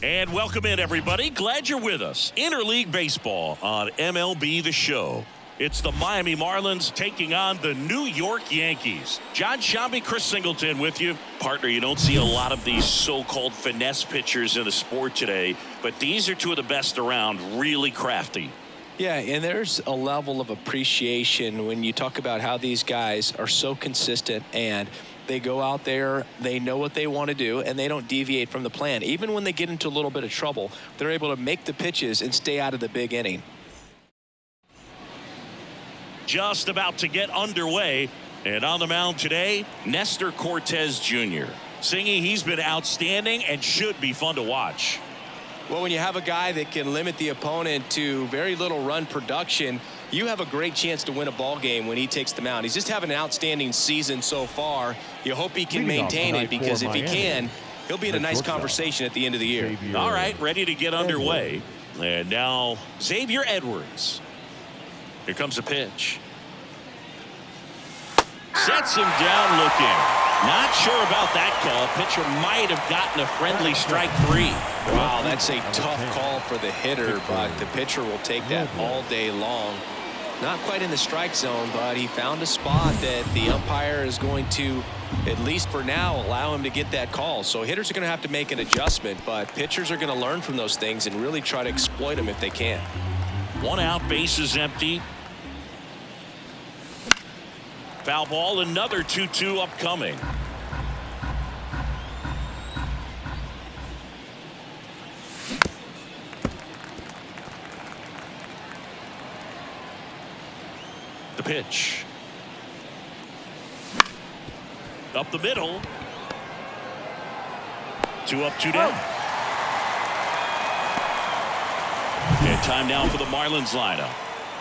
And welcome in, everybody. Glad you're with us. Interleague Baseball on MLB The Show. It's the Miami Marlins taking on the New York Yankees. John Shambi, Chris Singleton with you. Partner, you don't see a lot of these so-called finesse pitchers in the sport today, but these are two of the best around, really crafty. Yeah, and there's a level of appreciation when you talk about how these guys are so consistent and they go out there, they know what they want to do, and they don't deviate from the plan. Even when they get into a little bit of trouble, they're able to make the pitches and stay out of the big inning. Just about to get underway, and on the mound today, Nestor Cortez Jr. Singy, he's been outstanding and should be fun to watch. Well, when you have a guy that can limit the opponent to very little run production, you have a great chance to win a ball game when he takes the mound. He's just having an outstanding season so far. You hope he can maintain it, because if he can, he'll be in a nice conversation at the end of the year. All right, ready to get underway. And now Xavier Edwards. Here comes a pitch. Sets him down looking. Not sure about that call. Pitcher might have gotten a friendly strike three. Wow, that's a tough call for the hitter, but the pitcher will take that all day long. Not quite in the strike zone, but he found a spot that the umpire is going to, at least for now, allow him to get that call. So hitters are going to have to make an adjustment, but pitchers are going to learn from those things and really try to exploit them if they can. One out, bases empty. Foul ball, another 2-2 upcoming. The pitch. Up the middle. 2 up, 2 down. And time now for the Marlins lineup.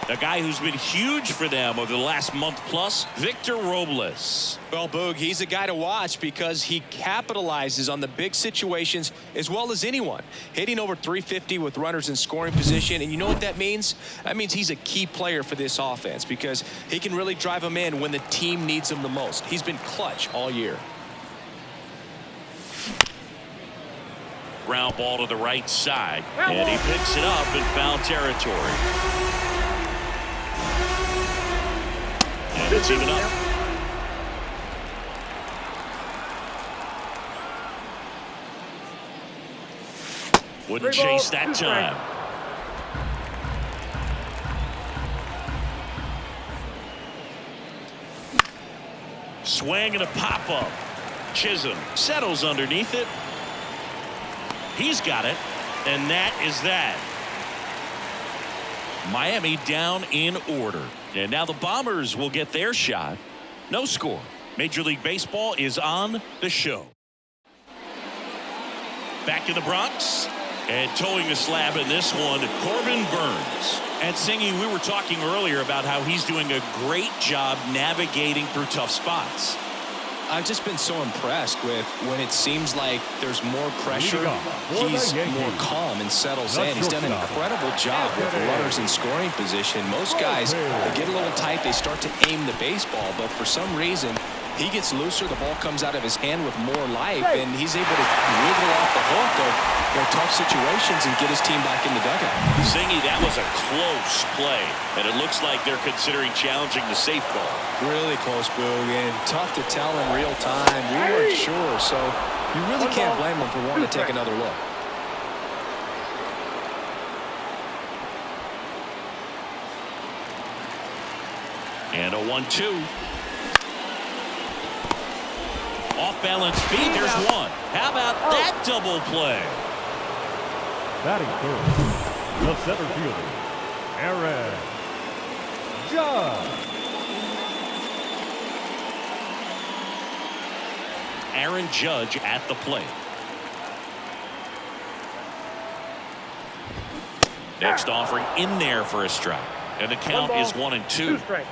A guy who's been huge for them over the last month plus, Victor Robles. Well, Boog, he's a guy to watch because he capitalizes on the big situations as well as anyone. Hitting over 350 with runners in scoring position. And you know what that means? That means he's a key player for this offense because he can really drive them in when the team needs him the most. He's been clutch all year. Ground ball to the right side. And he picks it up in foul territory. And it's even up. Wouldn't chase that time. Swing and a pop-up. Chisholm settles underneath it. He's got it, and that is that. Miami down in order. And now the Bombers will get their shot. No score. Major League Baseball is on the show. Back in the Bronx. And towing the slab in this one, Corbin Burns. And Singy, we were talking earlier about how he's doing a great job navigating through tough spots. I've just been so impressed with when it seems like there's more pressure, he's more calm and settles in. He's done an incredible job with runners in scoring position. Most guys, they get a little tight, they start to aim the baseball, but for some reason, he gets looser, the ball comes out of his hand with more life, and he's able to wiggle off the hook of tough situations and get his team back in the dugout. Singy, that was a close play, and it looks like they're considering challenging the safe call. Really close, Boog, and tough to tell in real time. We weren't sure, so you really can't blame him for wanting to take another look. And a 1-2. Off balance feed, there's one. How about that double play? Batting third, the center fielder, Aaron Judge. Aaron Judge at the plate. Next offering in there for a strike. And the count is 1-2.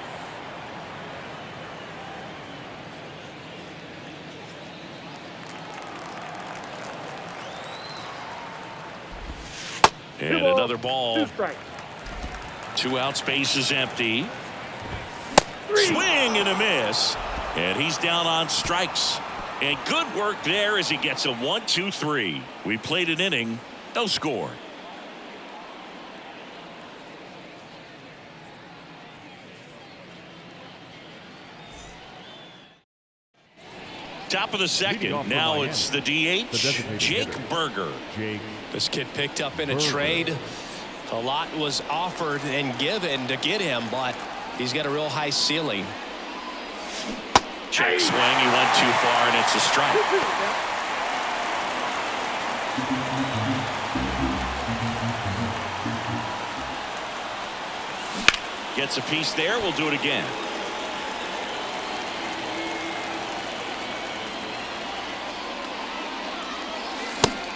And another ball. 2 outs, base is empty. Swing and a miss. And he's down on strikes. And good work there as he gets a 1-2-3. We played an inning. No score. Top of the second. Now it's the DH, Jake Berger. This kid picked up in a trade. A lot was offered and given to get him, but he's got a real high ceiling. Check swing. He went too far, and it's a strike. Gets a piece there. We'll do it again.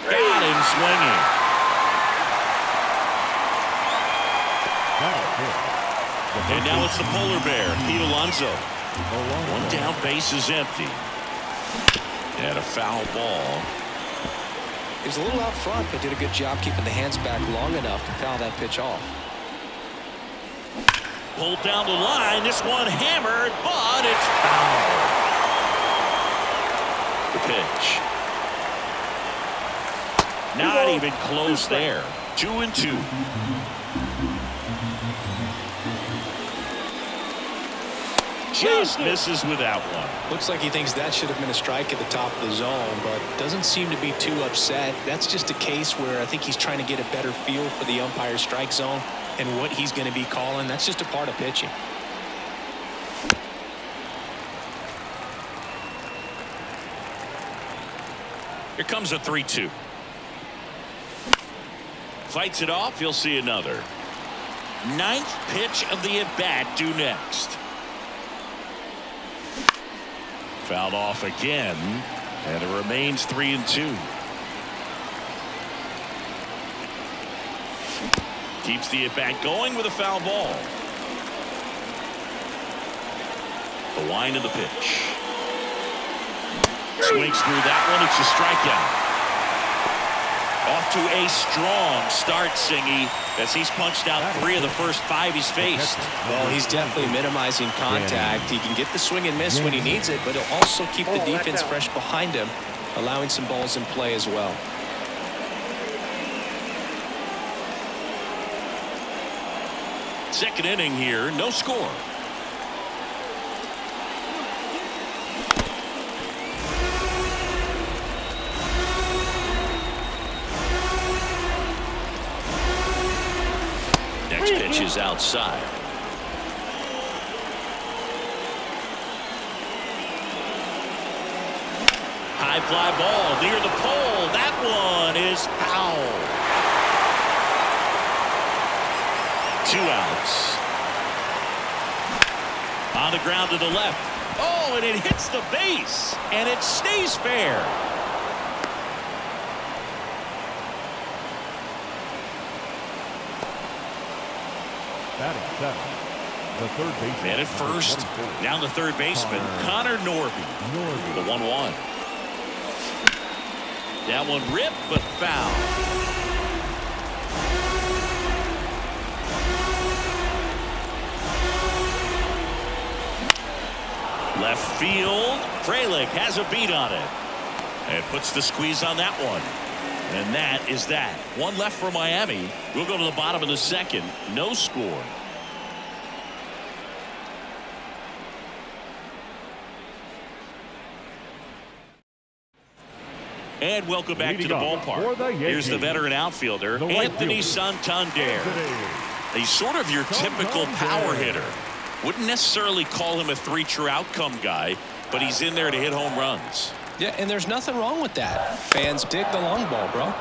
Got him swinging. And now it's the polar bear, Pete Alonso. One down, base is empty. And a foul ball. He was a little out front, but did a good job keeping the hands back long enough to foul that pitch off. Pulled down the line. This one hammered, but it's foul. The pitch. Not even close there. 2-2. Just misses with that one. Looks like he thinks that should have been a strike at the top of the zone, but doesn't seem to be too upset. That's just a case where I think he's trying to get a better feel for the umpire's strike zone and what he's going to be calling. That's just a part of pitching. Here comes a 3-2. Fights it off. He'll see another. Ninth pitch of the at-bat due next. Fouled off again, and it remains 3-2. Keeps the at-bat going with a foul ball. The wind of the pitch. Swings through that one. It's a strikeout. Off to a strong start, Singy, as he's punched out 3 of the first 5 he's faced. Well, he's definitely minimizing contact. He can get the swing and miss when he needs it, but he'll also keep the defense fresh behind him, allowing some balls in play as well. Second inning here, no score. Next pitch is outside. High fly ball near the pole. That one is foul. 2 outs. On the ground to the left. Oh, and it hits the base, and it stays fair. Batting seven, the third baseman. Man at first. Now the third baseman, Connor Norby. The 1-1. That one ripped, but foul. Left field. Frelick has a beat on it. And puts the squeeze on that one. And that is that. One left for Miami. We'll go to the bottom of the second. No score. And welcome back to the ballpark. Here's the veteran outfielder, Anthony Santander. He's sort of your typical power hitter. Wouldn't necessarily call him a 3-true outcome guy, but he's in there to hit home runs. Yeah, and there's nothing wrong with that. Fans dig the long ball, bro.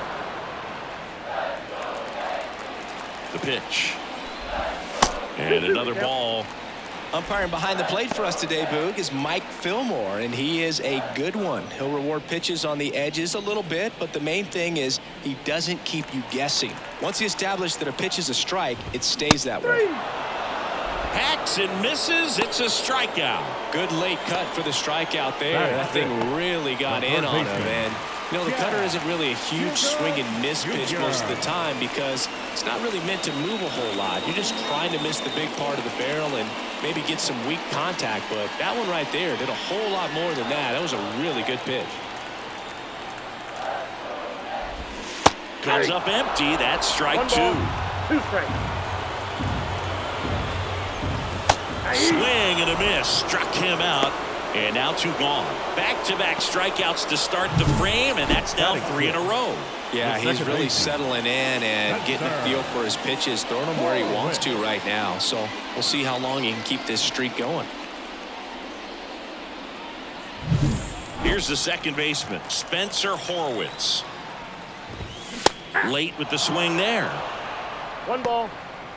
The pitch. And another ball. Umpiring behind the plate for us today, Boog, is Mike Fillmore, and he is a good one. He'll reward pitches on the edges a little bit, but the main thing is he doesn't keep you guessing. Once he established that a pitch is a strike, it stays that way. Hacks and misses. It's a strikeout. Good late cut for the strikeout there. That thing really got in on him. And, you know, the cutter isn't really a huge swing and miss pitch most of the time because it's not really meant to move a whole lot. You're just trying to miss the big part of the barrel and maybe get some weak contact. But that one right there did a whole lot more than that. That was a really good pitch. comes up empty. That's strike 2. 2 strikes. Swing and a miss. Struck him out. And now 2 gone. Back-to-back strikeouts to start the frame, and that's now 3 in a row. Yeah, he's really settling in and getting a feel for his pitches, throwing them where he wants to right now. So we'll see how long he can keep this streak going. Here's the second baseman, Spencer Horwitz. Late with the swing there. 1 ball,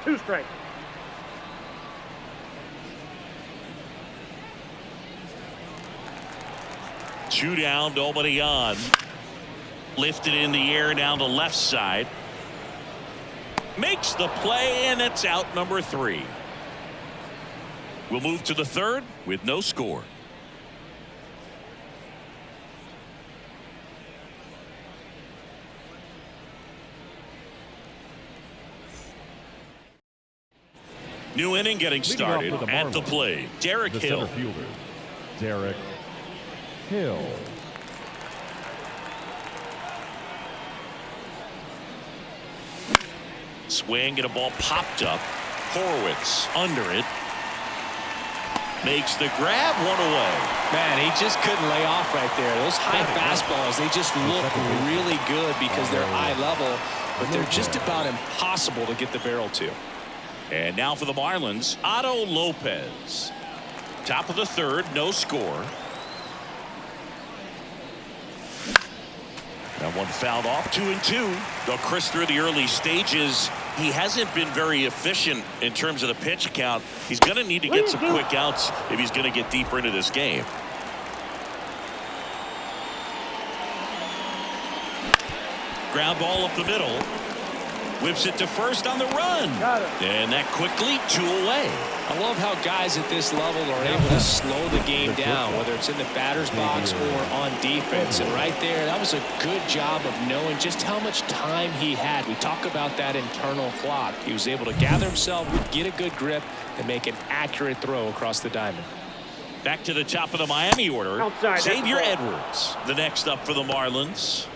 2 strikes. Two down, nobody on. Lifted in the air down the left side. Makes the play, and it's out number 3. We'll move to the third with no score. New inning getting started. At the plate, Derek Hill. Center fielder, Derek Hill. Swing and a ball popped up. Horwitz under it. Makes the grab, 1 away. Man, he just couldn't lay off right there. Those high fastballs, they just look really good because they're eye level, but they're just about impossible to get the barrel to. And now for the Marlins, Otto Lopez. Top of the third, no score. That one fouled off, 2-2. Though Chris, through the early stages, he hasn't been very efficient in terms of the pitch count. He's going to need to get some quick outs if he's going to get deeper into this game. Ground ball up the middle. Whips it to first on the run. And that quickly 2 away. I love how guys at this level are able to slow the game down, whether it's in the batter's box or on defense. And right there, that was a good job of knowing just how much time he had. We talk about that internal clock. He was able to gather himself, get a good grip, and make an accurate throw across the diamond. Back to the top of the Miami order. Outside, Xavier Edwards, the next up for the Marlins.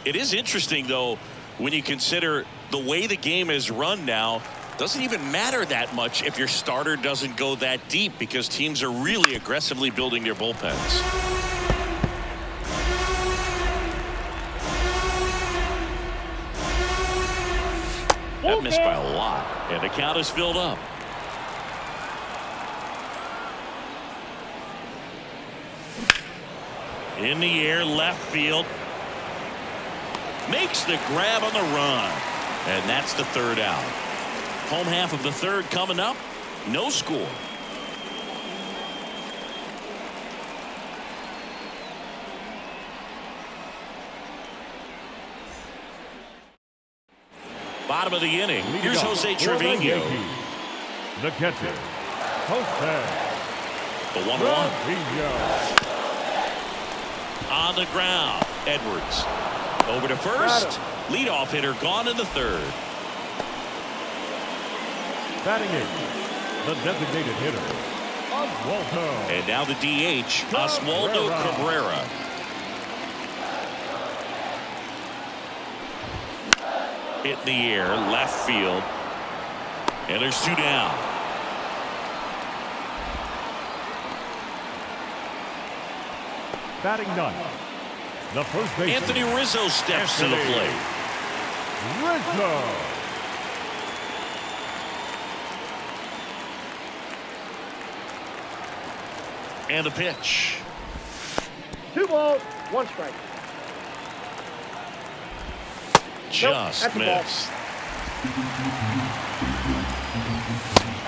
It is interesting, though, when you consider the way the game is run now. Doesn't even matter that much if your starter doesn't go that deep, because teams are really aggressively building their bullpens. That missed by a lot, and the count is filled up. In the air, left field. Makes the grab on the run, and that's the third out. Home half of the third coming up. No score. Bottom of the inning. Here's Jose Trevino. The catcher, Jose. The 1-1. On the ground, Edwards. Over to first. Leadoff hitter gone in the third. Batting 8, the designated hitter, Oswaldo. And now the DH, Oswaldo Cabrera. Hit in the air, left field. And there's 2 down. Batting 9, the first baseman, Anthony Rizzo steps to the plate. Rizzo. And the pitch. 2 balls, 1 strike. Just missed.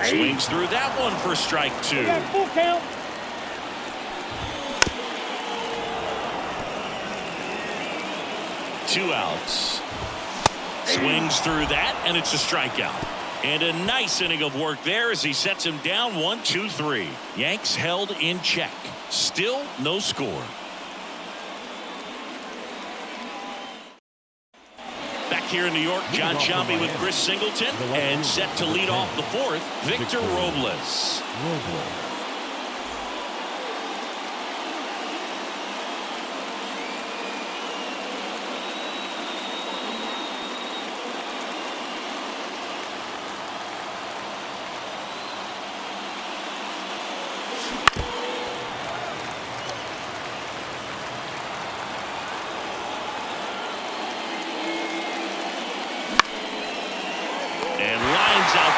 Swings through that one for strike 2. Full count. Two outs. Swings through that, and it's a strikeout. And a nice inning of work there as he sets him down 1-2-3. Yanks held in check. Still no score. Back here in New York, John Sciambi with Chris Singleton, and set to lead off the fourth, Victor Robles.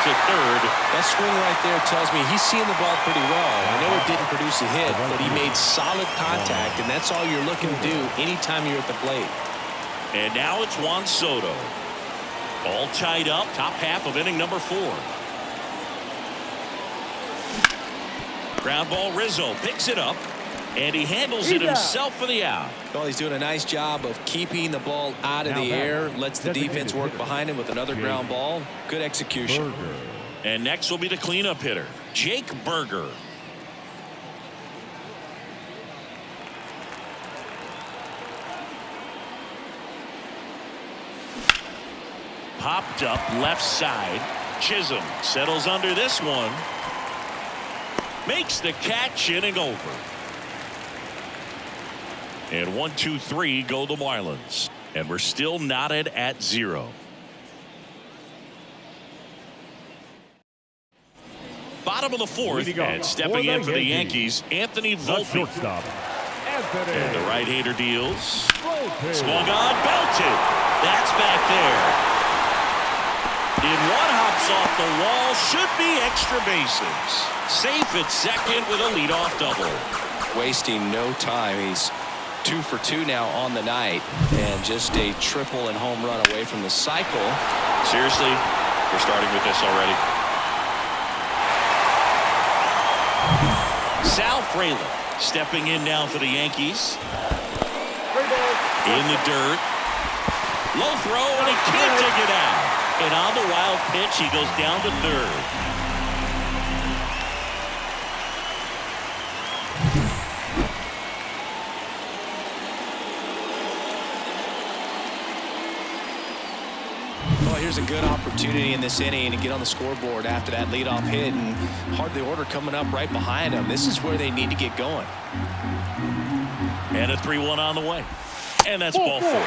at third. That swing right there tells me he's seeing the ball pretty well. I know it didn't produce a hit, but he made solid contact, and that's all you're looking to do anytime you're at the plate. And now it's Juan Soto. All tied up, top half of inning number 4. Ground ball, Rizzo picks it up, and he handles it himself for the out. Well, he's doing a nice job of keeping the ball out of the air, lets the defense work behind him with another ground ball. Good execution. And next will be the cleanup hitter, Jake Berger. Popped up left side. Chisholm settles under this one. Makes the catch, inning over. And 1, 2, 3 go the Marlins. And we're still knotted at 0. Bottom of the 4th, and stepping in for the Yankees, Anthony Volpe. And the right-hander deals. Swung on, belted. That's back there. In one, hops off the wall, should be extra bases. Safe at second with a leadoff double. Wasting no time. He's 2 for 2 now on the night, and just a triple and home run away from the cycle. Seriously, we're starting with this already. Sal Frelick stepping in now for the Yankees. In the dirt. Low throw, and he can't take it out. And on the wild pitch, he goes down to third. Well, here's a good opportunity in this inning to get on the scoreboard after that leadoff hit, and hardly order coming up right behind them. This is where they need to get going. And a 3-1 on the way. And that's ball 4.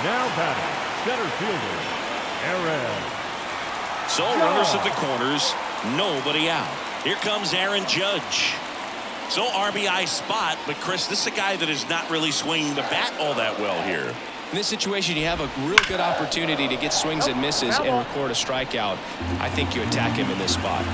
Now batting, center fielder, Aaron. So runners at the corners, nobody out. Here comes Aaron Judge. So RBI spot, but Chris, this is a guy that is not really swinging the bat all that well here. In this situation, you have a real good opportunity to get swings and misses and record a strikeout. I think you attack him in this spot.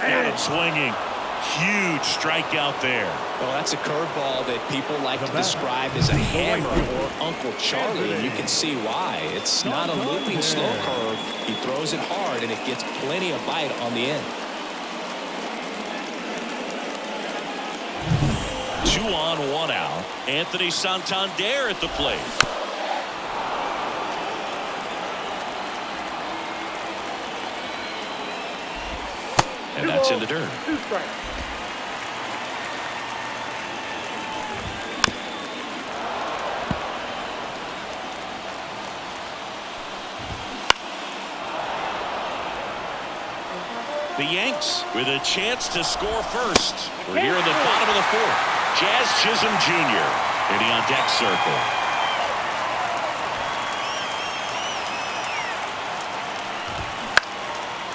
Got him swinging. Huge strikeout there. Well, that's a curveball that people like to describe as a hammer or Uncle Charlie, and you can see why. It's not a looping slow curve. He throws it hard, and it gets plenty of bite on the end. 2 on, 1 out. Anthony Santander at the plate. And that's in the dirt. 2 strikes. The Yanks with a chance to score first. We're here in the bottom of the 4th. Jazz Chisholm Jr. hitting on deck circle.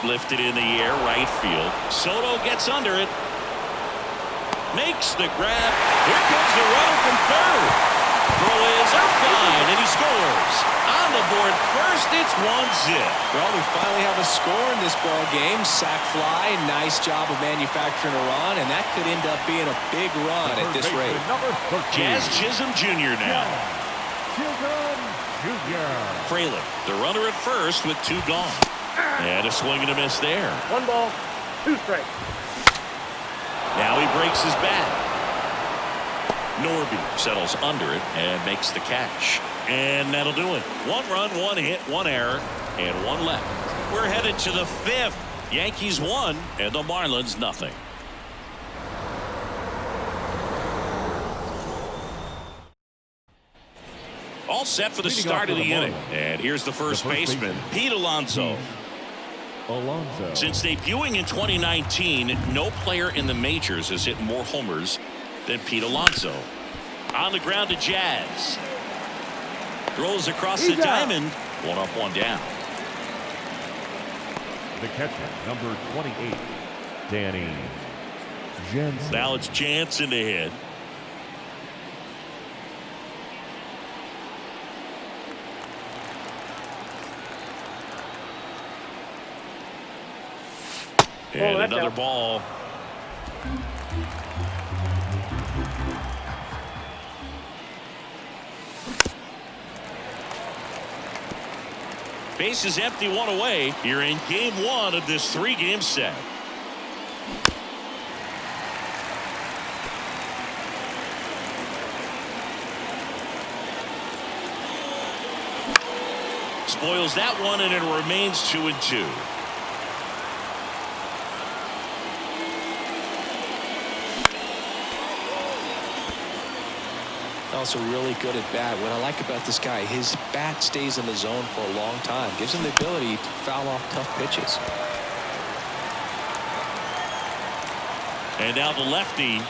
Lifted in the air, right field. Soto gets under it. Makes the grab. Here comes the run from third. Throw is up fine, and he scores. On the board first, it's 1-0. Well, we finally have a score in this ball game. Sac fly, nice job of manufacturing a run, and that could end up being a big run at this rate. Jazz Chisholm Jr. now. Chisholm Jr. Frelick, the runner at first with 2 gone. And a swing and a miss there. 1 ball, 2 strikes. Now he breaks his bat. Norby settles under it and makes the catch. And that'll do it. 1 run, 1 hit, 1 error, and 1 left. We're headed to the 5th. Yankees 1 and the Marlins nothing. All set for the start of the inning. And here's the first baseman, Pete Alonso. Since debuting in 2019, no player in the majors has hit more homers than Pete Alonso. On the ground to Jazz. Throws across the diamond. 1 up, 1 down. The catcher, number 28, Danny Jansen. Now it's Jansen to hit. And another ball. Base is empty, one away. You're in game one of this three-game set. Spoils that one, and it remains 2-2. Also really good at bat. What I like about this guy, his bat stays in the zone for a long time. Gives him the ability to foul off tough pitches. And now the lefty.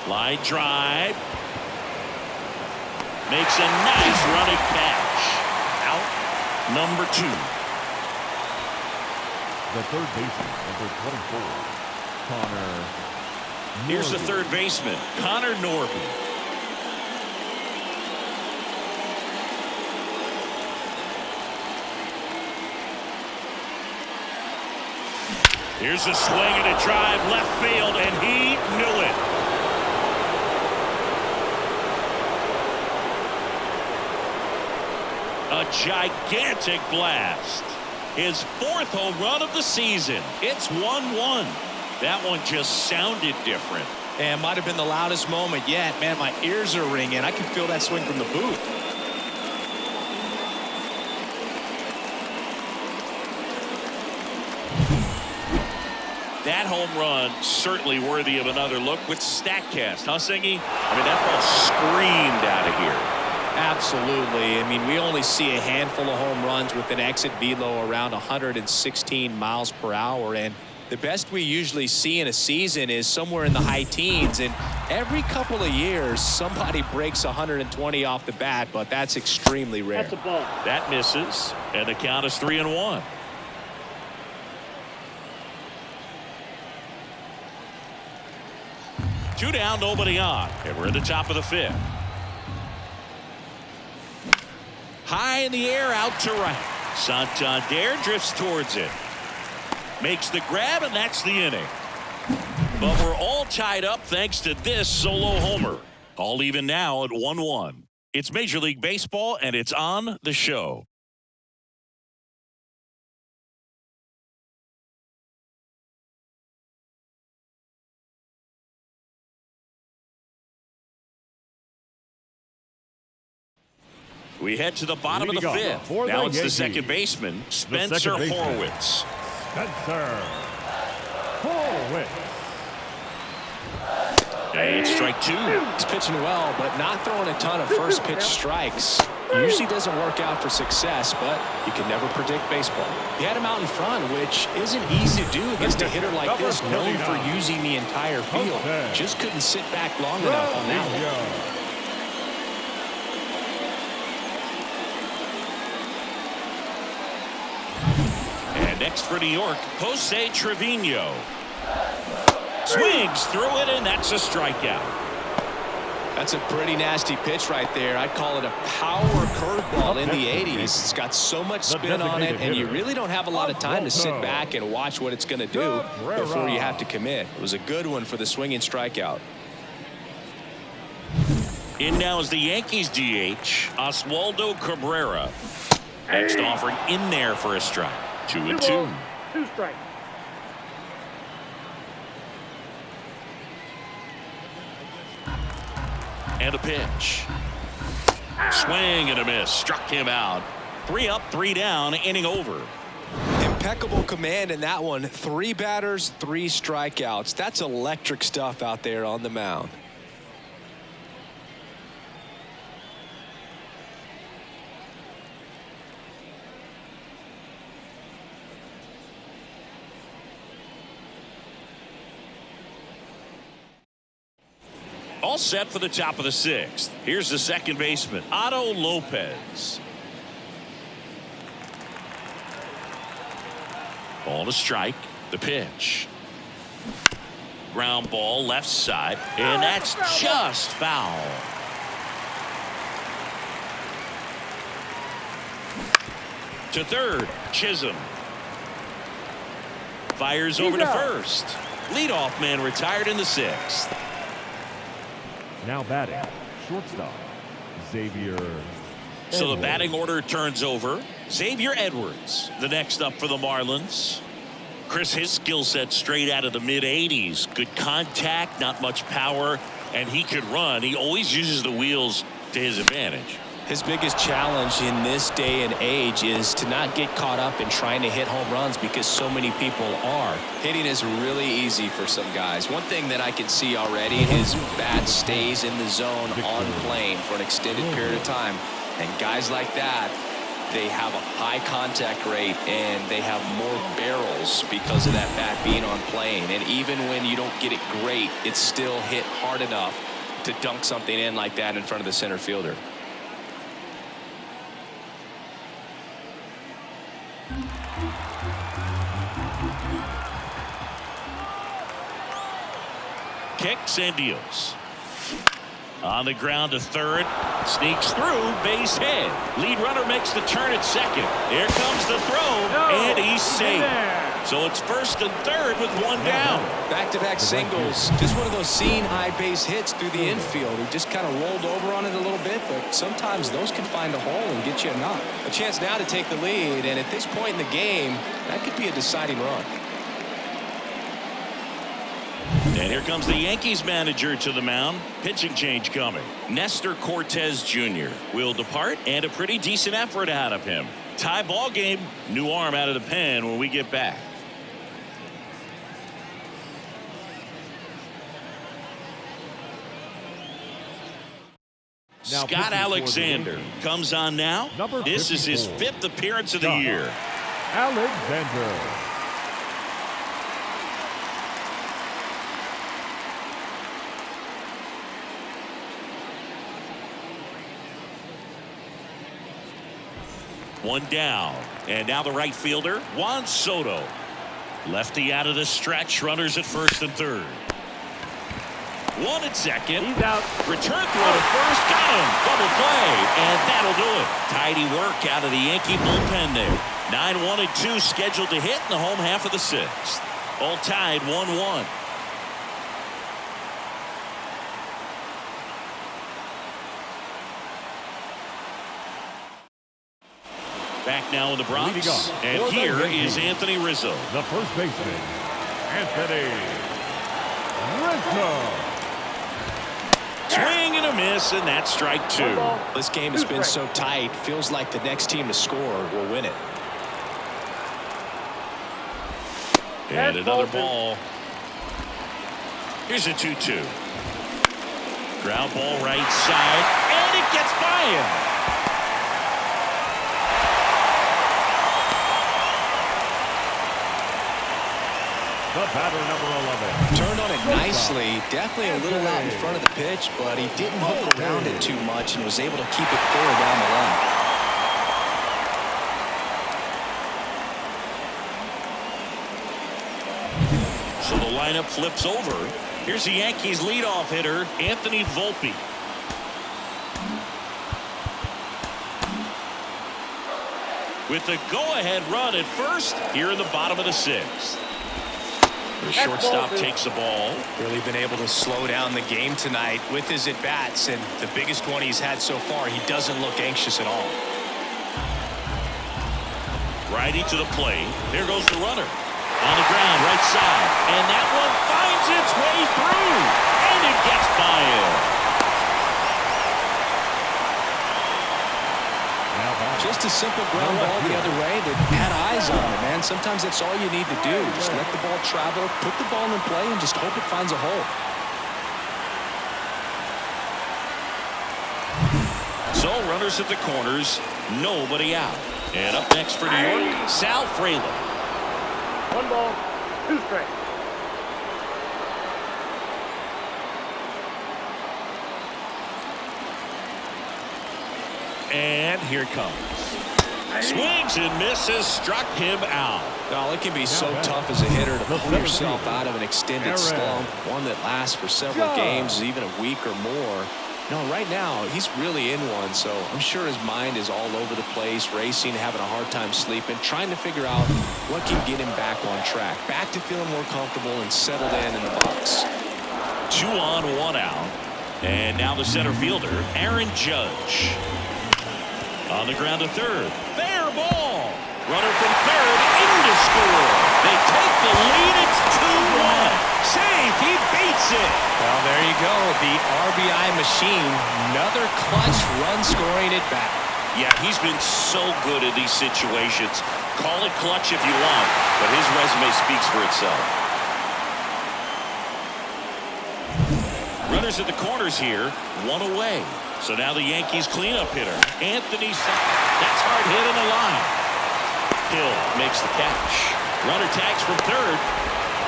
Line drive. Makes a nice running catch. Out number 2. The third baseman, number 24, Connor. Here's the third baseman, Connor Norby. Here's a swing and a drive left field, and he knew it. A gigantic blast. His 4th home run of the season. It's 1-1. That one just sounded different. And might have been the loudest moment yet. Man, my ears are ringing. I can feel that swing from the booth. That home run certainly worthy of another look with StatCast, huh, Singy? I mean, that ball screamed out of here. Absolutely. I mean, we only see a handful of home runs with an exit velo around 116 miles per hour, and the best we usually see in a season is somewhere in the high teens, and every couple of years somebody breaks 120 off the bat, but that's extremely rare. That's a ball. That misses, and the count is 3-1. Two down, nobody on, and we're at the top of the 5th. High in the air, out to right. Santander drifts towards it. Makes the grab, and that's the inning. But we're all tied up thanks to this solo homer. All even now at 1-1. It's Major League Baseball, and it's on the show. We head to the bottom of the 5th. Now it's the second baseman, Spencer Horwitz. Spencer Horwitz. And strike 2. He's pitching well, but not throwing a ton of first pitch strikes. Usually doesn't work out for success, but you can never predict baseball. He had him out in front, which isn't easy to do against a hitter like this, known for using the entire field. Just couldn't sit back long enough on that one. Next for New York, Jose Trevino. Swings through it, and that's a strikeout. That's a pretty nasty pitch right there. I'd call it a power curveball in the 80s. It's got so much spin on it, and you really don't have a lot of time to sit back and watch what it's going to do before you have to commit. It was a good one for the swinging strikeout. In now is the Yankees DH, Oswaldo Cabrera. Next offering in there for a strike. 2-2. 2 strikes. And a pitch. Swing and a miss. Struck him out. 3 up, 3 down, inning over. Impeccable command in that one. 3 batters, 3 strikeouts. That's electric stuff out there on the mound. All set for the top of the 6th. Here's the second baseman, Otto Lopez. Ball to strike. The pitch. Ground ball left side, and that's just foul. To third, Chisholm. Fires over to first. Leadoff man retired in the 6th. Now batting, shortstop, Xavier. So the batting order turns over. Xavier Edwards, the next up for the Marlins. Chris, his skill set straight out of the mid-80s. Good contact, not much power, and he could run. He always uses the wheels to his advantage. His biggest challenge in this day and age is to not get caught up in trying to hit home runs because so many people are. Hitting is really easy for some guys. One thing that I can see already, his bat stays in the zone on plane for an extended period of time. And guys like that, they have a high contact rate and they have more barrels because of that bat being on plane. And even when you don't get it great, it's still hit hard enough to dunk something in like that in front of the center fielder. Kicks and deals. On the ground to third. Sneaks through. Base hit. Lead runner makes the turn at second. Here comes the throw. And he's safe. So it's first and third with one down. Back-to-back singles. Just one of those seeing high base hits through the infield. He just kind of rolled over on it a little bit, but sometimes those can find a hole and get you a knock. A chance now to take the lead, and at this point in the game, that could be a deciding run. And here comes the Yankees manager to the mound. Pitching change coming. Nestor Cortez Jr. will depart, and a pretty decent effort out of him. Tie ball game. New arm out of the pen when we get back. Scott Alexander comes on now. This is his 5th appearance of the year. Alexander. One down. And now the right fielder, Juan Soto. Lefty out of the stretch. Runners at first and third. One at second. He's out. Return throw to first. Got him. Double play. And that'll do it. Tidy work out of the Yankee bullpen there. 9-1 and 2 scheduled to hit in the home half of the 6th. All tied 1-1. Back now in the Bronx. And here is Anthony Rizzo. The first baseman, Anthony Rizzo. Swing and a miss, and that's strike 2. This game has been so tight. Feels like the next team to score will win it. And another ball. Here's a 2-2. Ground ball right side, and it gets by him. The batter, number 11. Turned on it nicely. Definitely a little out in front of the pitch, but he didn't hook around it too much and was able to keep it fair down the line. So the lineup flips over. Here's the Yankees leadoff hitter, Anthony Volpe. With the go-ahead run at first here in the bottom of the 6th. The shortstop takes the ball. Really been able to slow down the game tonight with his at-bats, and the biggest one he's had so far, he doesn't look anxious at all. Righty to the plate. There goes the runner. On the ground, right side. And that one finds its way through. And it gets by him. Just a simple ground ball the other way that had eyes on it, man. Sometimes that's all you need to do. Just let the ball travel, put the ball in play, and just hope it finds a hole. So runners at the corners, nobody out. And up next for New York, Sal Frelick. 1 ball, 2 strikes. And here it comes. Swings and misses, struck him out. Well, it can be so tough as a hitter to pull yourself out of an extended slump, one that lasts for several games, even a week or more. No, right now, he's really in one, so I'm sure his mind is all over the place, racing, having a hard time sleeping, trying to figure out what can get him back on track, back to feeling more comfortable and settled in the box. 2 on, 1 out. And now the center fielder, Aaron Judge. On the ground to third. Fair ball. Runner from third in to score. They take the lead. It's 2-1. Safe. He beats it. Well, there you go. The RBI machine. Another clutch run scoring at bat. Yeah, he's been so good in these situations. Call it clutch if you want, but his resume speaks for itself. Runners at the corners here, 1 away. So now the Yankees cleanup hitter, Anthony. That's hard hit in the line. Hill makes the catch. Runner tags from third.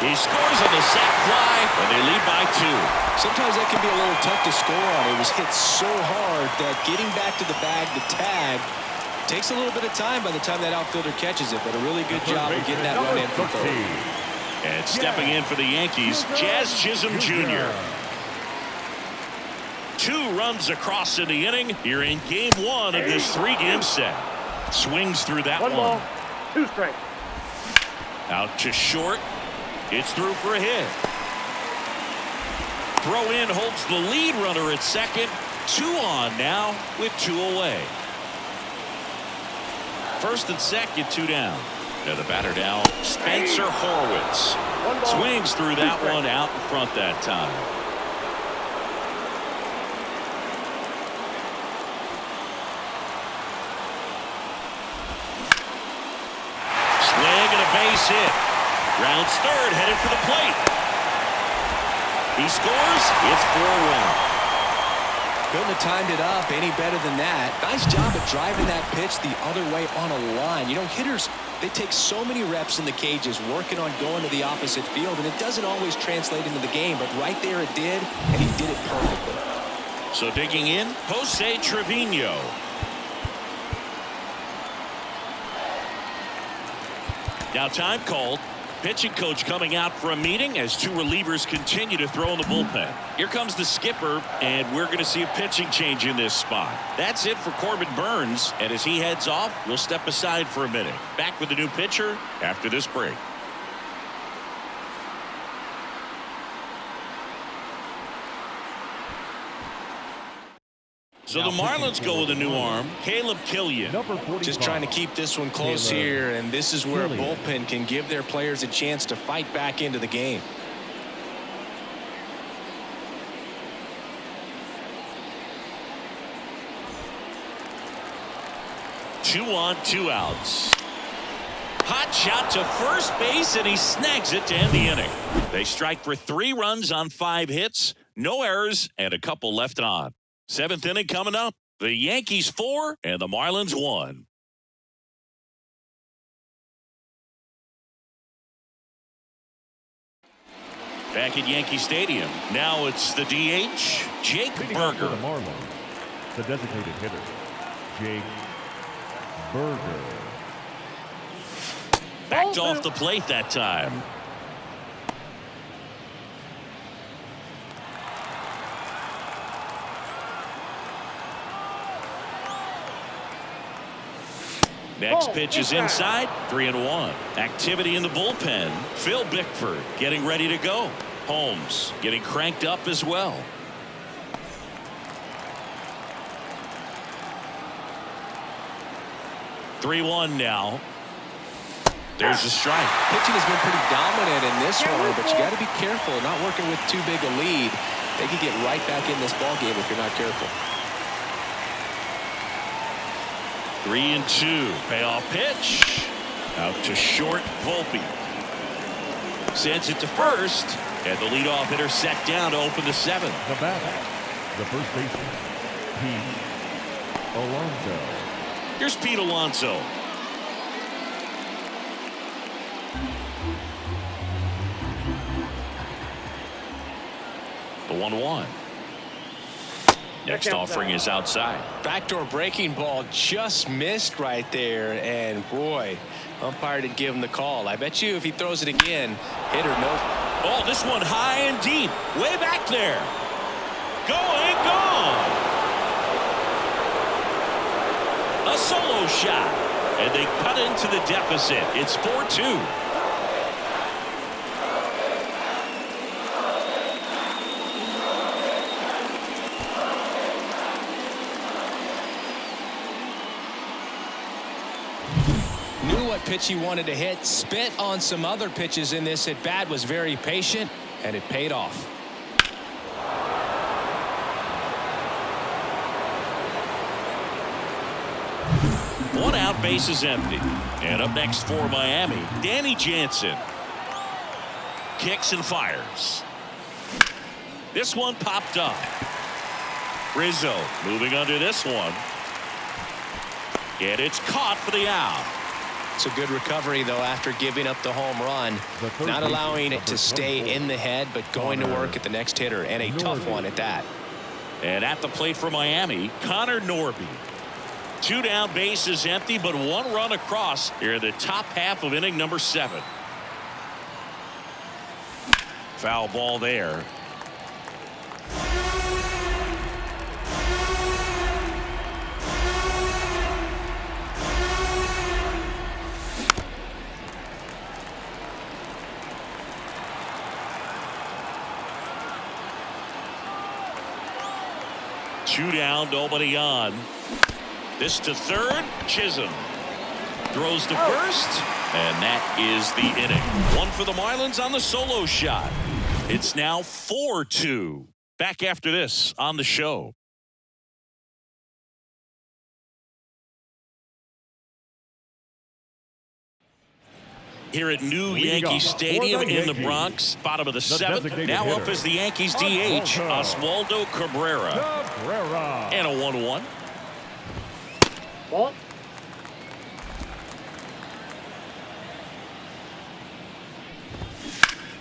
He scores on the sac fly, and they lead by 2. Sometimes that can be a little tough to score on. It was hit so hard that getting back to the bag, the tag, takes a little bit of time by the time that outfielder catches it, but a really good job of getting that run in from third. And stepping in for the Yankees, Jazz Chisholm Jr. 2 runs across in the inning here in game 1 of this 3-game set. Swings through that one. 1 ball, 2 strikes. Out to short. It's through for a hit. Throw in holds the lead runner at second. 2 on now with 2 away. First and second, 2 down. Now the batter now, Spencer Horwitz. Swings through that one out in front that time. Swing and a base hit. Rounds third, headed for the plate. He scores. It's 4-1. Couldn't have timed it up any better than that. Nice job of driving that pitch the other way on a line. You know, hitters, they take so many reps in the cages working on going to the opposite field, and it doesn't always translate into the game, but right there it did, and he did it perfectly. So digging in, Jose Trevino. Now time called. Pitching coach coming out for a meeting as 2 relievers continue to throw in the bullpen. Here comes the skipper, and we're going to see a pitching change in this spot. That's it for Corbin Burns, and as he heads off, we'll step aside for a minute. Back with the new pitcher after this break. So the Marlins go with a new arm, Caleb Killian. Just trying to keep this one close here, and this is where a bullpen can give their players a chance to fight back into the game. Two on, 2 outs. Hot shot to first base, and he snags it to end the inning. They strike for 3 runs on 5 hits, no errors, and a couple left on. 7th inning coming up. The Yankees 4 and the Marlins 1. Back at Yankee Stadium. Now it's the DH, Jake Burger. The Marlins, the designated hitter, Jake Burger. Backed off the plate that time. Next pitch is inside, 3-1. Activity in the bullpen. Phil Bickford getting ready to go. Holmes getting cranked up as well. (3-1) now. There's a strike. Pitching has been pretty dominant in this one, but you got to be careful not working with too big a lead. They could get right back in this ball game if you're not careful. 3-2. Payoff pitch. Out to short, Volpe. Sends it to first. And the leadoff hitter set down to open the 7th. The batter, the first baseman, Pete Alonso. Here's Pete Alonso. The 1-1. Next offering is outside. Backdoor breaking ball just missed right there, and boy, umpire did give him the call. I bet you if he throws it again, hit or no. Oh, this one high and deep, way back there. Going, gone. A solo shot. And they cut into the deficit. It's 4-2. Knew what pitch he wanted to hit. Spit on some other pitches in this at bat. Was very patient, and it paid off. One out, base is empty. And up next for Miami, Danny Jansen. Kicks and fires. This one popped up. Rizzo moving under this one. And it's caught for the out. It's a good recovery, though, after giving up the home run. Not allowing it to stay in the head, but going to work at the next hitter, and a tough one at that. And at the plate for Miami, Connor Norby. 2 down, base is empty, but 1 run across here in the top half of inning number 7. Foul ball there. Two down, nobody on. This to third. Chisholm throws to first, and that is the inning. 1 for the Marlins on the solo shot. It's now 4-2. Back after this on the show. Here at New Yankee Stadium in the Bronx, bottom of the 7th. Now up is the Yankees DH, Oswaldo Cabrera. And a 1-1. Ball.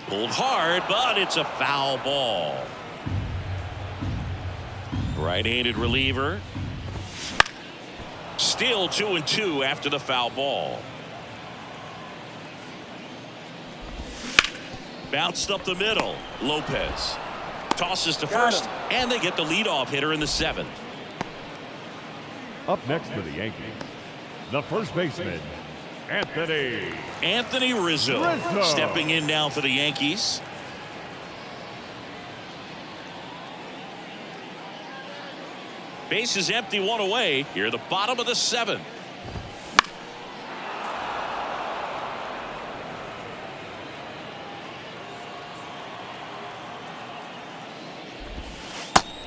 Pulled hard, but it's a foul ball. Right-handed reliever. Still 2-2 after the foul ball. Bounced up the middle. Lopez tosses to first, and they get the leadoff hitter in the 7th. Up next for the Yankees, the first baseman, Anthony Rizzo. Stepping in now for the Yankees. Base is empty, 1 away. Here at the bottom of the 7th.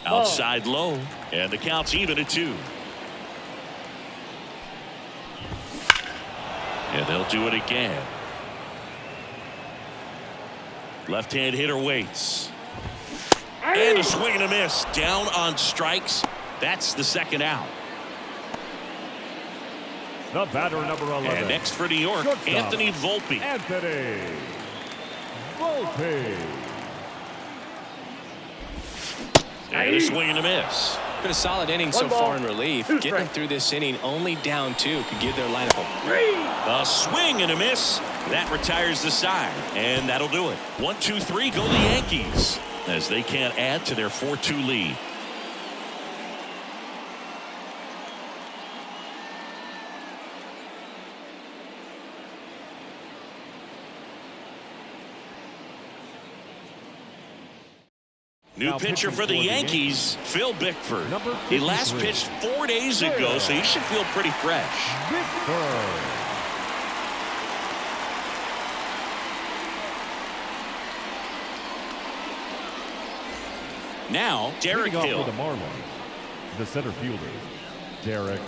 Outside low, and the count's even at 2. And they'll do it again. Left-hand hitter waits. And a swing and a miss. Down on strikes. That's the 2nd out. The batter, number 11. And next for New York, Anthony Volpe. And a swing and a miss. Been a solid inning so far in relief. Getting them through this inning only down 2 could give their lineup a swing and a miss. That retires the side. And that'll do it. 1, 2, 3 go the Yankees as they can't add to their 4-2 lead. New pitcher for the Yankees, Phil Bickford. He last pitched 4 days ago, so he should feel pretty fresh. Now, Derek Hill. For the Marlins, the center fielder, Derek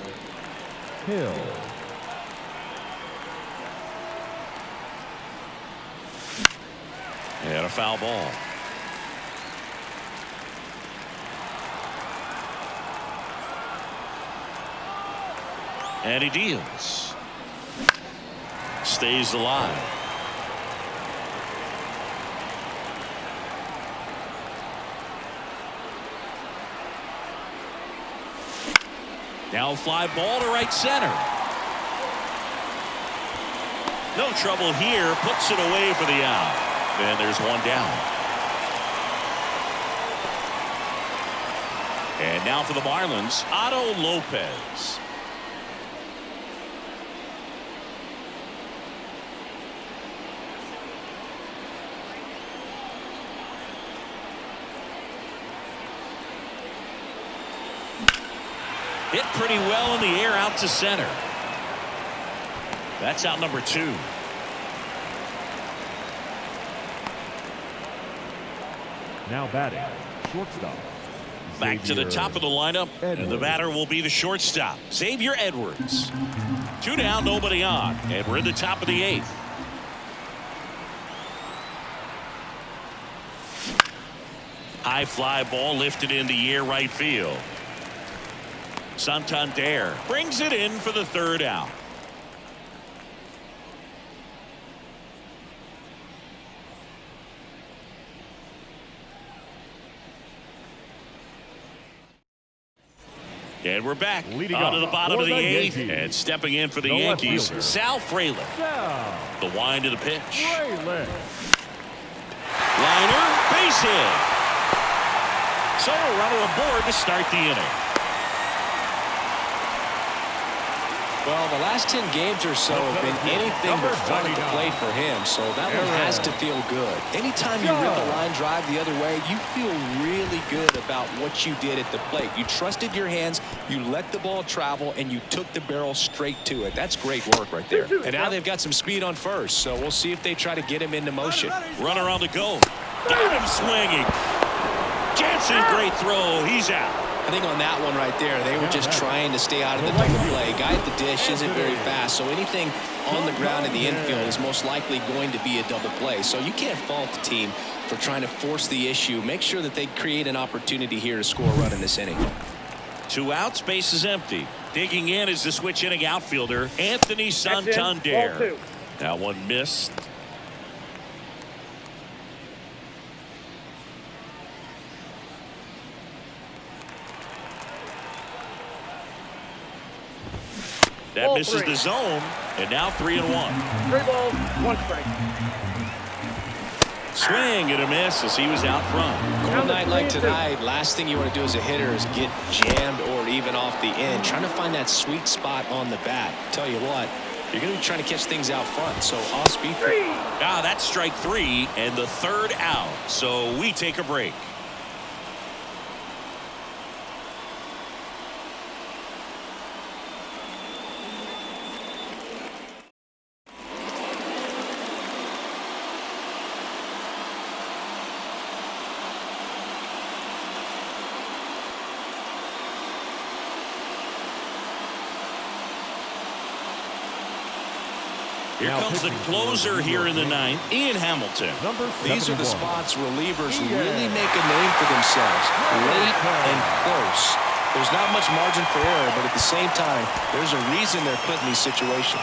Hill. And a foul ball. And he deals. Stays alive. Now fly ball to right center. No trouble here. Puts it away for the out. And there's 1 down. And now for the Marlins, Otto Lopez. Hit pretty well in the air out to center. That's out number 2. Now batting, shortstop. Back to the Xavier top of the lineup, and the batter will be the shortstop, Xavier Edwards. 2 down, nobody on, and we're in the top of the 8th. High fly ball lifted in the air right field. Santander brings it in for the 3rd out. And we're back Leading on to the up bottom for of the the 8th, Yankees. and stepping in for the The left Yankees, fielder. Sal Frelick. Sal The wind of the pitch. Frelick. Liner, base hit. So a runner aboard to start the inning. Well, the last 10 games or so have been anything but fun at the plate for him, so that one has to feel good. Anytime you rip a line drive the other way, you feel really good about what you did at the plate. You trusted your hands, you let the ball travel, and you took the barrel straight to it. That's great work right there. And now they've got some speed on first, so we'll see if they try to get him into motion. Runner on the go. Got him swinging. Jansen, great throw. He's out. I think on that one right there, they were just trying to stay out of the double play. Guy at the dish isn't very fast, so anything on the ground in the infield is most likely going to be a double play. So you can't fault the team for trying to force the issue. Make sure that they create an opportunity here to score a run in this inning. 2 outs, base is empty. Digging in is the switch inning outfielder, Anthony Santander. That one missed. That misses the zone, and now 3-1. 3 balls, 1 strike. Swing and a miss as he was out front. Cold night like tonight, last thing you want to do as a hitter is get jammed or even off the end. Trying to find that sweet spot on the bat. Tell you what, you're going to be trying to catch things out front, so off speed. That's strike 3 and the 3rd out. So we take a break. Here comes the closer here in the 9th, Ian Hamilton. These are the spots relievers really make a name for themselves. Late and close. There's not much margin for error, but at the same time, there's a reason they're put in these situations.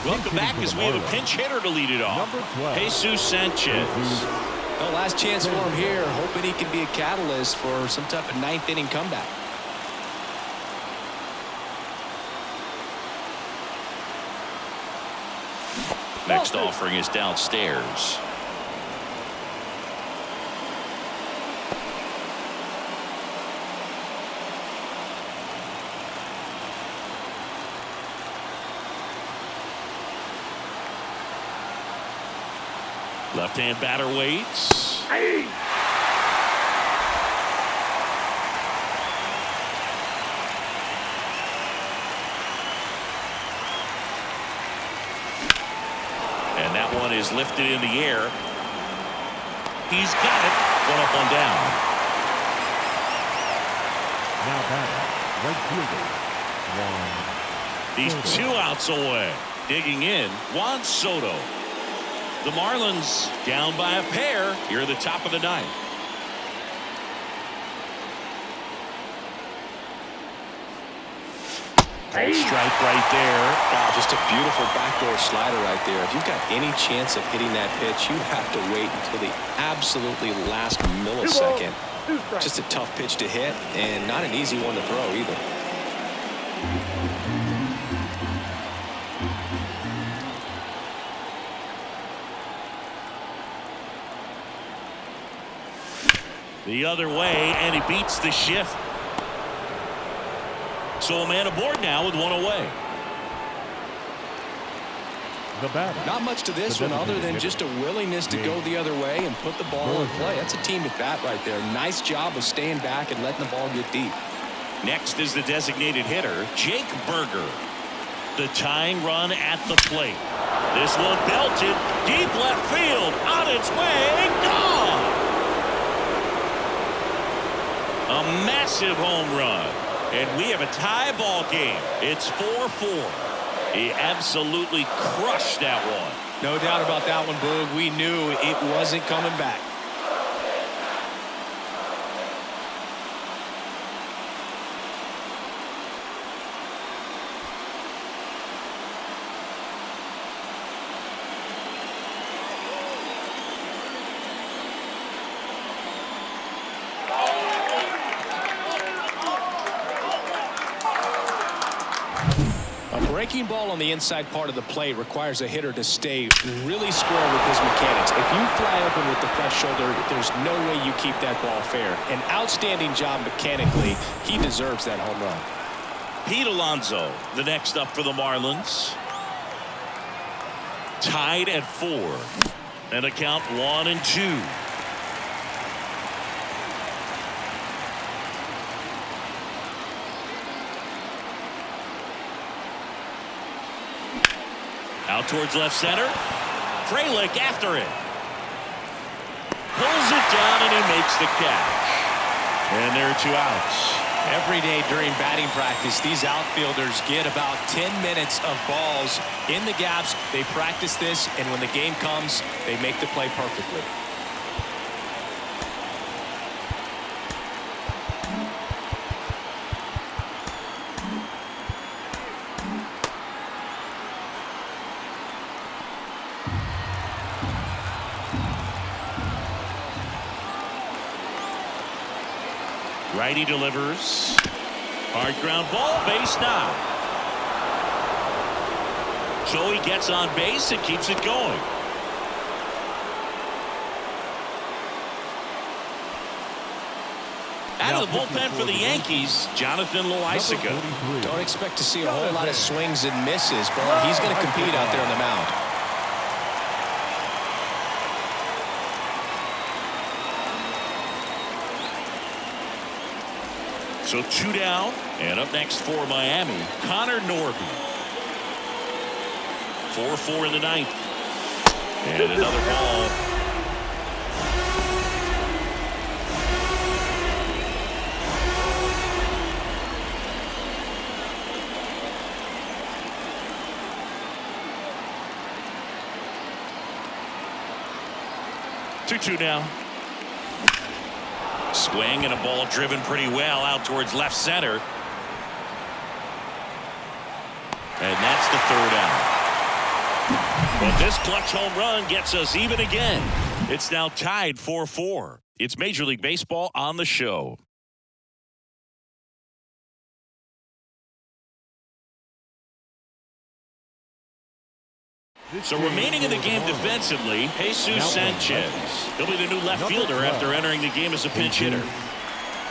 Welcome back as we have a pinch hitter to lead it off. Jesus Sanchez. Well, last chance for him here, hoping he can be a catalyst for some type of 9th inning comeback. Next offering is downstairs. Left-hand batter waits. Hey. And that one is lifted in the air. He's got it. One up, one down. Now batting, right fielder, He's 2 outs away. Digging in, Juan Soto. The Marlins down by a pair here at the top of the 9th. Strike right there. Wow, just a beautiful backdoor slider right there. If you've got any chance of hitting that pitch, you have to wait until the absolutely last millisecond. Just a tough pitch to hit and not an easy one to throw either. The other way, and he beats the shift. So a man aboard now with one away. The batter. Not much to this one other than just a willingness to go the other way and put the ball in play. That's a team at bat right there. Nice job of staying back and letting the ball get deep. Next is the designated hitter, Jake Berger. The tying run at the plate. This one belted deep left field, on its way, gone. A massive home run, and we have a tie ball game. It's 4-4. He absolutely crushed that one. No doubt about that one, Boog. We knew it wasn't coming back. Breaking ball on the inside part of the plate requires a hitter to stay really square with his mechanics. If you fly open with the fresh shoulder, there's no way you keep that ball fair. An outstanding job mechanically. He deserves that home run. Pete Alonso, the next up for the Marlins. Tied at 4. And a count 1-2. Out towards left center. Frelick after it. Pulls it down and he makes the catch. And there are 2 outs. Every day during batting practice, these outfielders get about 10 minutes of balls in the gaps. They practice this, and when the game comes, they make the play perfectly. Righty delivers. Hard ground ball, base now. So he gets on base and keeps it going. Out of the bullpen for the Yankees, Jonathan Loaisiga. Don't expect to see a whole lot of swings and misses, but he's going to compete out there on the mound. So 2 down, and up next for Miami, Connor Norby. 4-4 in the 9th. And another ball. Two now. Swing and a ball driven pretty well out towards left center. And that's the 3rd out. But this clutch home run gets us even again. It's now tied 4-4. It's Major League Baseball on the show. So remaining in the game defensively, Jesus Sanchez. He'll be the new left fielder after entering the game as a pinch hitter.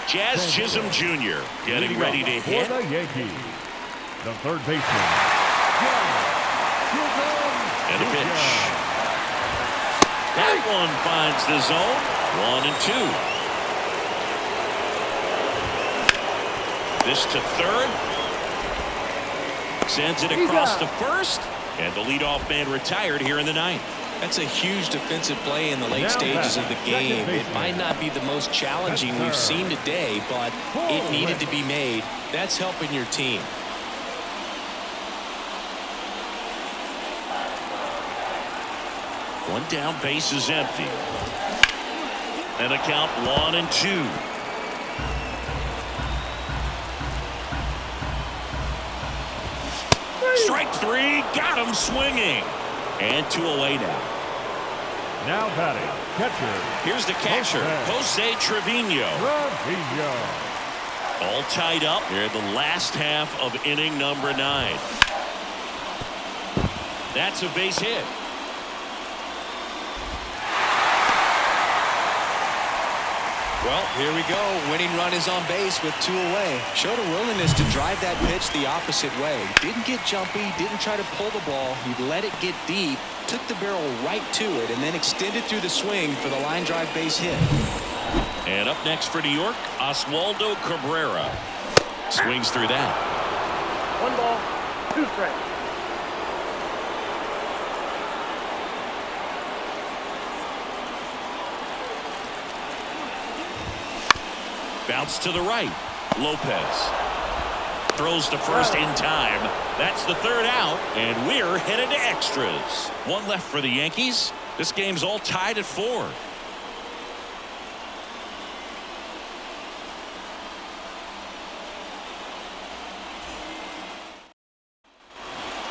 Jazz Chisholm Jr. getting ready to hit. For the Yankees, the third baseman. And a pitch. That one finds the zone. 1-2. This to third. Sends it across to first. And the leadoff man retired here in the 9th. That's a huge defensive play in the late stages of the game. It might not be the most challenging we've seen today, but it needed to be made. That's helping your team. One down, base is empty. And a count 1-2. Strike 3, got him swinging. And 2 away now. Now batting, catcher. Here's the catcher, Jose Trevino. All tied up here in the last half of inning number 9. That's a base hit. Well, here we go. Winning run is on base with 2 away. Showed a willingness to drive that pitch the opposite way. Didn't get jumpy, didn't try to pull the ball. He let it get deep, took the barrel right to it, and then extended through the swing for the line drive base hit. And up next for New York, Oswaldo Cabrera. Swings through that. 1 ball, 2 strikes. Bounce to the right. Lopez throws to first in time. That's the 3rd out, and we're headed to extras. 1 left for the Yankees. This game's all tied at 4.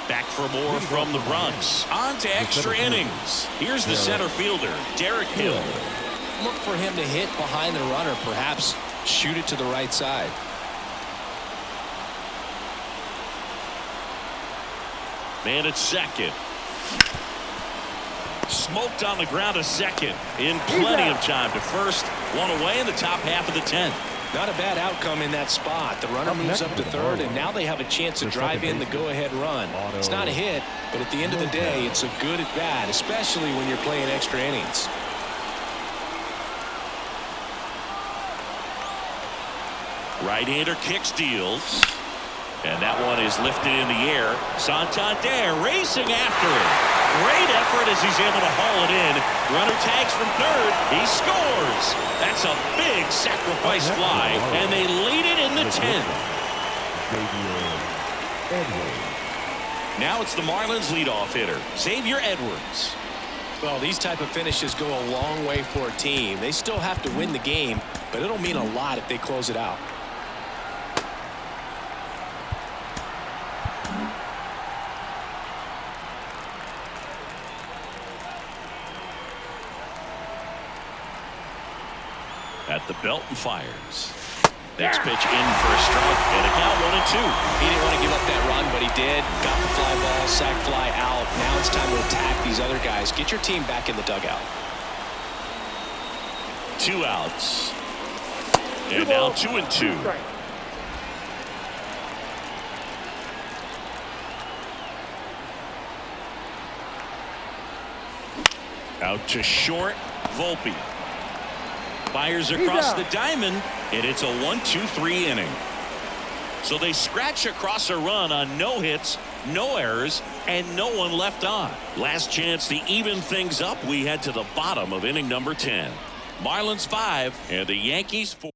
Back for more from the Bronx. On to extra innings. Here's the center fielder, Derek Hill. Look for him to hit behind the runner, perhaps shoot it to the right side. Man at second. Smoked on the ground to second. In plenty of time to first. 1 away in the top half of the 10th. Not a bad outcome in that spot. The runner moves up to 3rd, and now they have a chance to drive in the go-ahead run. It's not a hit, but at the end of the day, it's a good at bat, especially when you're playing extra innings. Right-hander kicks, deals. And that one is lifted in the air. Santander racing after it. Great effort as he's able to haul it in. Runner tags from 3rd. He scores. That's a big sacrifice fly. And they lead it in the 10th. Now it's the Marlins leadoff hitter, Xavier Edwards. Well, these type of finishes go a long way for a team. They still have to win the game, but it'll mean a lot if they close it out. At the belt and fires. Next pitch in for a strike, and a count 1-2. He didn't want to give up that run, but he did. Got the fly ball, sac fly out. Now it's time to attack these other guys. Get your team back in the dugout. 2 outs. And now 2-2. Out to short, Volpe. Fires across the diamond, and it's a 1-2-3 inning. So they scratch across a run on no hits, no errors, and no one left on. Last chance to even things up. We head to the bottom of inning number 10. Marlins 5 and the Yankees 4.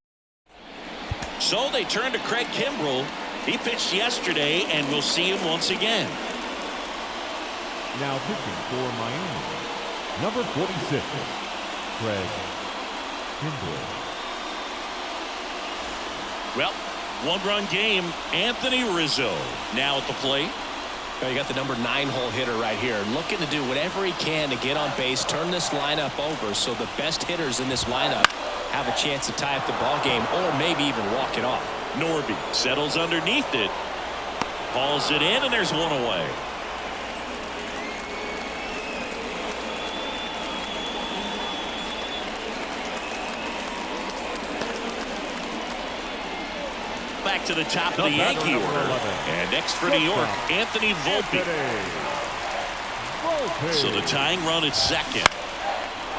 So they turn to Craig Kimbrell. He pitched yesterday, and we'll see him once again. Now pitching for Miami, number 46, Craig Kimbrell. Well, 1-run game. Anthony Rizzo now at the plate. You got the number 9 hole hitter right here, looking to do whatever he can to get on base, turn this lineup over so the best hitters in this lineup have a chance to tie up the ball game or maybe even walk it off. Norby settles underneath it, hauls it in, and there's 1 away. Back to the top of the Yankee order. And next for New York, Anthony Volpe. So the tying run at second.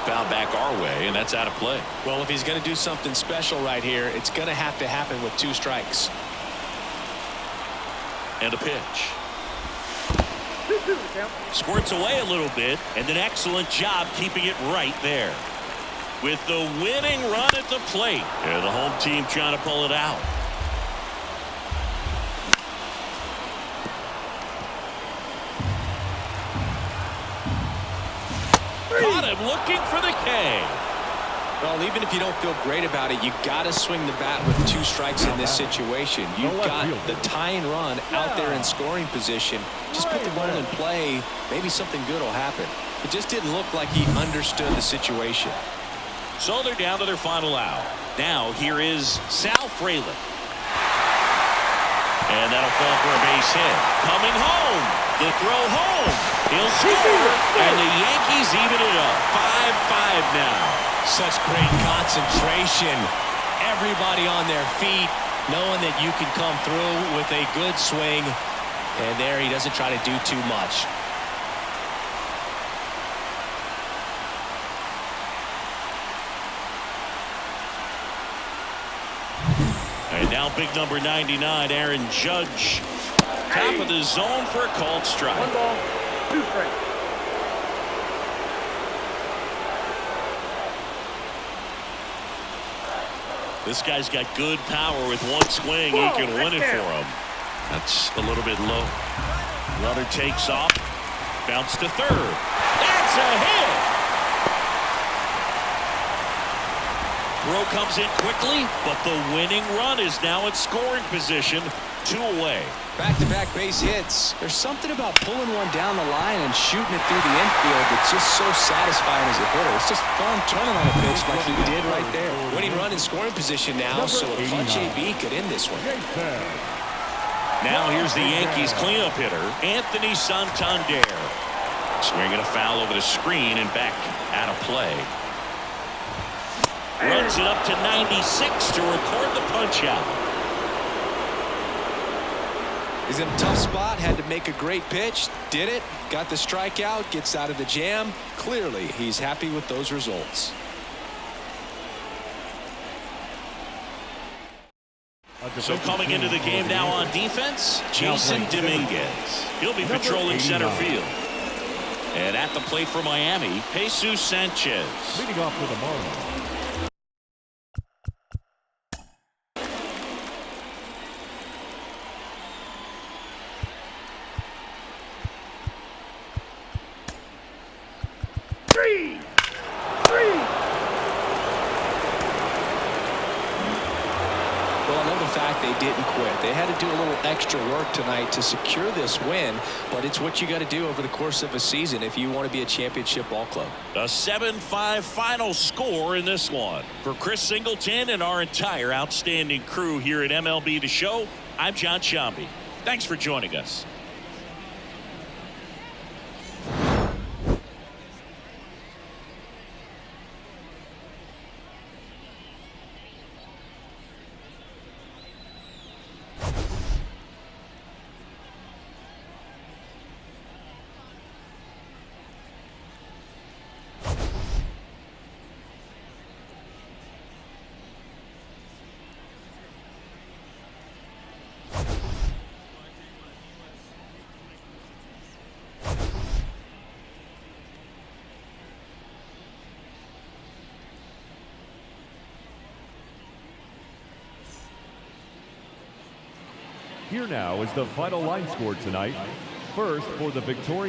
Found back our way, and that's out of play. Well, if he's going to do something special right here, it's going to have to happen with 2 strikes. And a pitch. Squirts away a little bit, and an excellent job keeping it right there. With the winning run at the plate. And the home team trying to pull it out. Caught him looking for the K. Well, even if you don't feel great about it, you got to swing the bat with 2 strikes in this situation. You've got the tying run out there in scoring position. Just put the ball in play. Maybe something good will happen. It just didn't look like he understood the situation. So they're down to their final out. Now here is Sal Frelick. And that'll fall for a base hit. Coming home. The throw home. He'll score. And the Yankees even it up. 5-5 now. Such great concentration. Everybody on their feet, knowing that you can come through with a good swing. And there he doesn't try to do too much. And now big number 99, Aaron Judge. Top of the zone for a called strike. 1 ball, 2 strikes. This guy's got good power with one swing. He can win it for him. That's a little bit low. Runner takes off. Bounce to third. That's a hit. Throw comes in quickly, but the winning run is now in scoring position. 2 away. Back-to-back base hits. There's something about pulling one down the line and shooting it through the infield that's just so satisfying as a hitter. It's just fun turning on a pitch like he did right there. Winning run in scoring position now, so a punch AB could end this one. Now here's the Yankees cleanup hitter, Anthony Santander. Swinging a foul over the screen and back out of play. Runs it up to 96 to record the punch out. He's in a tough spot, had to make a great pitch, did it, got the strikeout, gets out of the jam. Clearly, he's happy with those results. So coming into the game now on defense, Jason Dominguez. He'll be patrolling center field. And at the plate for Miami, Jesus Sanchez. Leading off for the Marlins. They didn't quit. They had to do a little extra work tonight to secure this win, but it's what you got to do over the course of a season if you want to be a championship ball club. A 7-5 final score in this one. For Chris Singleton and our entire outstanding crew here at MLB The Show, I'm John Shambi. Thanks for joining us. Here now is the final line score tonight. First, for the Victoria